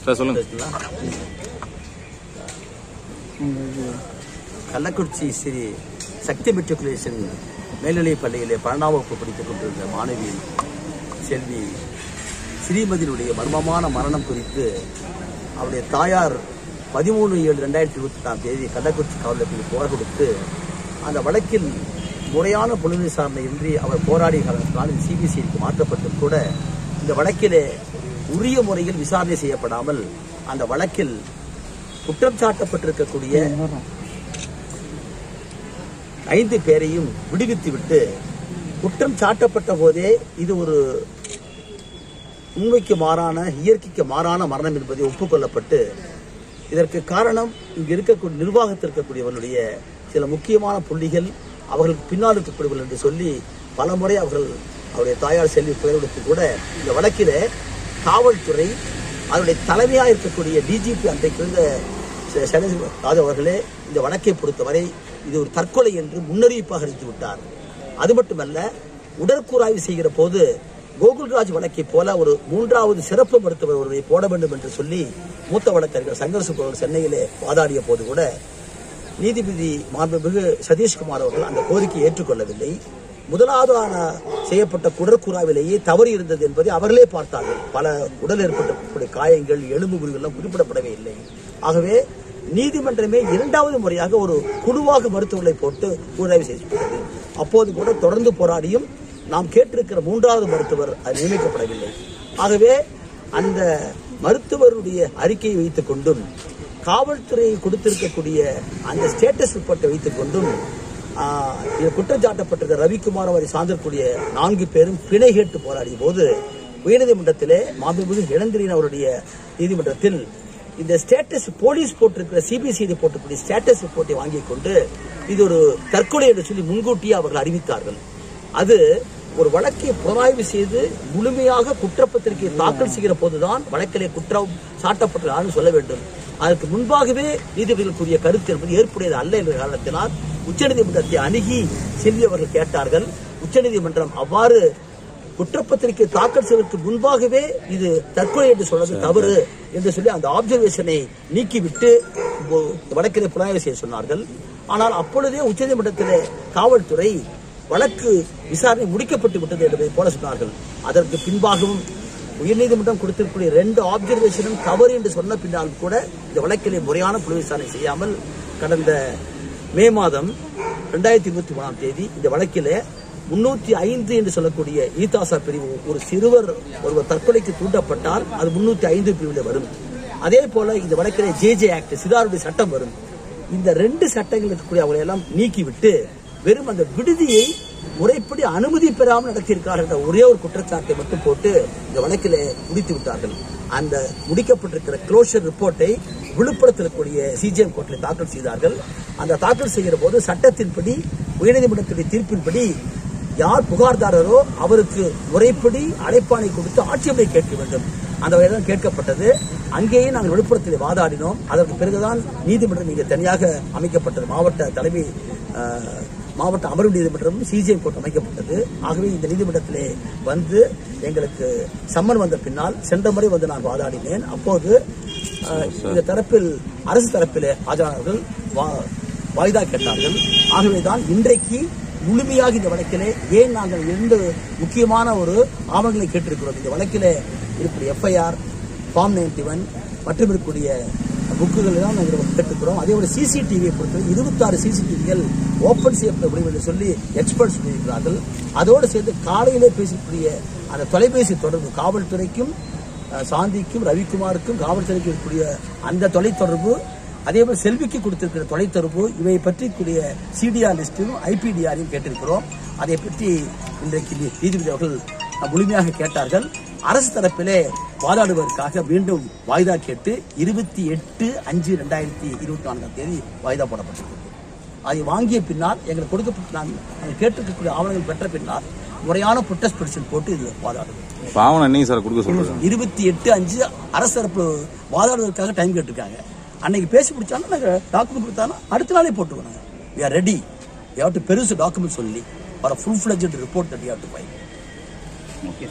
Sir சொல்லுங்க. கள்ளக்குறிச்சி ஸ்ரீ சக்தி matriculation மேல்நிலைப் பள்ளியிலே 12ஆம் வகுப்பு படித்துக் கொண்டிருந்த மாணவி செல்வி ஸ்ரீமதியினுடைய மர்மமான மரணம் குறித்து அவருடைய தாயார் 13/7/2024 கள்ளக்குறிச்சி காவல் நிலையத்தில் புகார் கொடுத்து அந்த வழக்கில் முறையான புலன் விசாரணை இன்றி அவர் போராடிய காரணத்தினால் சிபிசிஐடிக்கு மாற்றப்பட்டும் கூட இந்த வழக்கிலே உரிய முறையில் விசாரணை செய்யப்படாமல் அந்த வழக்கில் குற்றம் சாட்டப்பட்டிருக்கக்கூடிய 5 பேரையும் விடுவித்துவிட்டு குற்றம் சாட்டப்பட்ட போதே இது ஒரு உண்மைக்கு மாறான இயற்கைக்கு மாறான மரணம் என்பதை ஒப்புக்கொள்ளப்பட்டு இதற்கு காரணம் இங்கு இருக்கக்கூடிய நிர்வாகத்தில் இருக்கக்கூடியவர்களுடைய சில முக்கியமான புள்ளிகள் அவர்களுக்கு பின்னால் இருக்கக்கூடியவர்கள் என்று சொல்லி பல முறை அவருடைய தாயார் செல்வி பெயரெடுத்து கூட இந்த வழக்கிலே காவல்துறை அதனுடைய தலைமையாக இருக்கக்கூடிய டிஜிபி அன்றைக்கு இருந்த ராஜா அவர்களே இந்த வழக்கை பொறுத்தவரை இது ஒரு தற்கொலை என்று முன்னறிவிப்பாக அறிவித்து விட்டார். அது மட்டுமல்ல, உடற்கூறாய்வு செய்கிற போது கோகுல்ராஜ் வழக்கை போல ஒரு 3வது சிறப்பு மருத்துவர் ஒருவரை போட வேண்டும் என்று சொல்லி மூத்த வழக்கறிஞர் சங்கர் சென்னையிலே வாதாடிய போது கூட நீதிபதி மாண்புமிகு சதீஷ்குமார் அவர்கள் அந்த கோரிக்கையை ஏற்றுக்கொள்ளவில்லை. முதலாவதான செய்யப்பட்ட உடற்கூறாய்விலேயே தவறு இருந்தது என்பதை அவர்களே பார்த்தார்கள். பல உடல் ஏற்பட்ட காயங்கள், எலும்பு முறிவுகள் குறிப்பிடப்படவே இல்லை. ஆகவே நீதிமன்றமே 2வது முறையாக ஒரு குழுவாக மருத்துவர்களை போட்டு கூறாய்வு செய்யப்பட்டது. அப்போது கூட தொடர்ந்து போராடியும் நாம் கேட்டிருக்கிற 3வது மருத்துவர் அது நியமிக்கப்படவில்லை. ஆகவே அந்த மருத்துவருடைய அறிக்கையை வைத்துக் கொண்டும் காவல்துறை கொடுத்திருக்கக்கூடிய அந்த ஸ்டேட்டஸ் ரிப்போர்ட்டை வைத்துக் கொண்டும் குற்றம் சாட்டப்பட்டிருக்கிற ரவிக்குமார் அவரை சார்ந்திருக்கக்கூடிய 4 பேரும் பிணை கேட்டு போராடிய போது உயர்நீதிமன்றத்திலே மாண்புமிகு இளந்திரன் அவருடைய நீதிமன்றத்தில் இந்த ஸ்டேட்டஸ் போலீஸ் போட்டிருக்கிற சிபிசிஐடி போட்டிருக்கிற ஸ்டேட்டஸ் ரிப்போர்ட்டை வாங்கிக் கொண்டு இது ஒரு தற்கொலை என்று சொல்லி முன்கூட்டியே அவர்கள் அறிவித்தார்கள். அது ஒரு வழக்கை புலனாய்வு செய்து முழுமையாக குற்றப்பத்திரிகை தாக்கல் செய்கிற போதுதான் வழக்கிலே குற்றம் சாட்டப்பட்டதான்னு சொல்ல வேண்டும். அதற்கு முன்பாகவே நீதிபதிகள் கூறிய கருத்து என்பது ஏற்புடையது அல்ல என்ற காரணத்தினால் உச்சநீதிமன்றத்தை அணுகி செல்வி அவர்கள் கேட்டார்கள். உச்சநீதிமன்றம் அவ்வாறு குற்றப்பத்திரிகை தாக்கல் செய்வதற்கு முன்பாகவே இது தற்கொலை என்று சொல்வது தவறு என்று சொல்லி அந்த ஆப்சர்வேஷனை நீக்கிவிட்டு வழக்கிலே புலனாய்வு செய்ய சொன்னார்கள். ஆனால் அப்பொழுதே உச்சநீதிமன்றத்திலே காவல்துறை வழக்கு விசாரணை முடிக்கப்பட்டு விட்டது என்பதை போல சொன்னார்கள். அதற்கு பின்பாகவும் உயர்நீதிமன்றம் கொடுத்திருக்கக்கூடிய 2 ஆப்சர்வேஷனும் தவறு என்று சொன்ன பின்னால் கூட இந்த வழக்கிலே முறையான புலன் விசாரணை செய்யாமல் கடந்த மே மாதம் 2023 இந்த வழக்கிலே 305 என்று சொல்லக்கூடிய ஈதாசா பிரிவு ஒரு சிறுவர் ஒருவர் தற்கொலைக்கு தூண்டப்பட்டால் அது 305 பிரிவில் வரும். அதே போல இந்த வழக்கிலே ஜேஜே ஆக்ட் சிறாருடைய சட்டம் வரும். இந்த 2 சட்டங்கள் இருக்கக்கூடிய அவங்களை எல்லாம் நீக்கிவிட்டு வெறும் அந்த விடுதியை முறைப்படி அனுமதி பெறாமல் நடத்தியிருக்கிறார்கள் என்ற ஒரே ஒரு குற்றச்சாட்டை மட்டும் போட்டு இந்த வழக்கிலே முடித்து விட்டார்கள். அந்த முடிக்கப்பட்டிருக்கிற க்ளோஷர் ரிப்போர்ட்டை விழுப்புரத்தில் இருக்கக்கூடிய சிஜிஎம் கோர்ட்டில் தாக்கல் செய்தார்கள். அந்த தாக்கல் செய்கிற போது சட்டத்தின்படி உயர்நீதிமன்றத்துடைய தீர்ப்பின்படி யார் புகார்தாரரோ அவருக்கு முறைப்படி அழைப்பாணை கொடுத்து ஆட்சேபனை கேட்க வேண்டும். அந்த வகையில் கேட்கப்பட்டது. அங்கேயே நாங்கள் விழுப்புரத்தில் வாதாடினோம். அதற்கு பிறகுதான் நீதிமன்றம் இங்கே தனியாக அமைக்கப்பட்டது. மாவட்ட அமர்வு நீதிமன்றமும் சிஜிஎம் கோர்ட் அமைக்கப்பட்டது. ஆகவே இந்த நீதிமன்றத்திலே வந்து எங்களுக்கு சம்மன் வந்த பின்னால் சென்ற முறை வந்து நான் வாதாடினேன். அப்போது இந்த தரப்பில் அரசு தரப்பிலே ஆஜரானவர்கள் வாய்தா கேட்டார்கள். ஆகவேதான் இன்றைக்கு முழுமையாக இந்த வழக்கிலே ஏன் நாங்கள் 2 முக்கியமான ஒரு ஆவணங்களை கேட்டிருக்கிறோம். இந்த வழக்கிலே இருக்கக்கூடிய எஃப்ஐஆர், ஃபார்ம் 91 மற்றும் இருக்கக்கூடிய புக்குகள் தான் நாங்கள் கேட்டுக்கிறோம். அதே போல சிசிடிவியை பொறுத்தவரை 26 சிசிடிவிகள் ஓபன் செய்யப்பட முடியும் என்று சொல்லி எக்ஸ்பர்ட்ஸ் சொல்லியிருக்கிறார்கள். அதோடு சேர்ந்து காலையிலே பேசக்கூடிய அந்த தொலைபேசி தொடர்பு காவல்துறைக்கும் சாந்திக்கும் ரவிக்குமாருக்கும் காவல்துறைக்கும் இருக்கக்கூடிய அந்த தொலைத்தொடர்பு, அதே போல செல்விக்கு கொடுத்திருக்கிற தொலைத்தொடர்பு, இவை பற்றி கூடிய சிடிஆர் லிஸ்டும் ஐபிடிஆரையும் கேட்டிருக்கிறோம். அதை பற்றி இன்றைக்கு நீதிபதி அவர்கள் முழுமையாக கேட்டார்கள். அரசு தரப்பிலே வாதாடுவதற்காக மீண்டும் வாய்தா கேட்டு 28/5/2024 வாய்தா போடப்பட்டது. அதை வாங்கிய பின்னால் எங்களுக்கு கொடுக்கப்பட்ட நாங்கள் கேட்டிருக்கக்கூடிய ஆவணங்கள் பெற்ற பின்னால் முறையான புரொட்டஸ்ட் பெட்டிஷன் போட்டு இது வாதாடுவோம். 28/5 அரசு தரப்பு வாதாடுவதற்காக டைம் கேட்டிருக்காங்க. அன்னைக்கு பேசி பிடிச்சாலும் நாங்கள் டாக்குமெண்ட் கொடுத்தாலும் அடுத்த நாளே போட்டுக்கோங்க. we are ready. we have to produce a document சொல்லி for a full-fledged report that we have to file. Okay.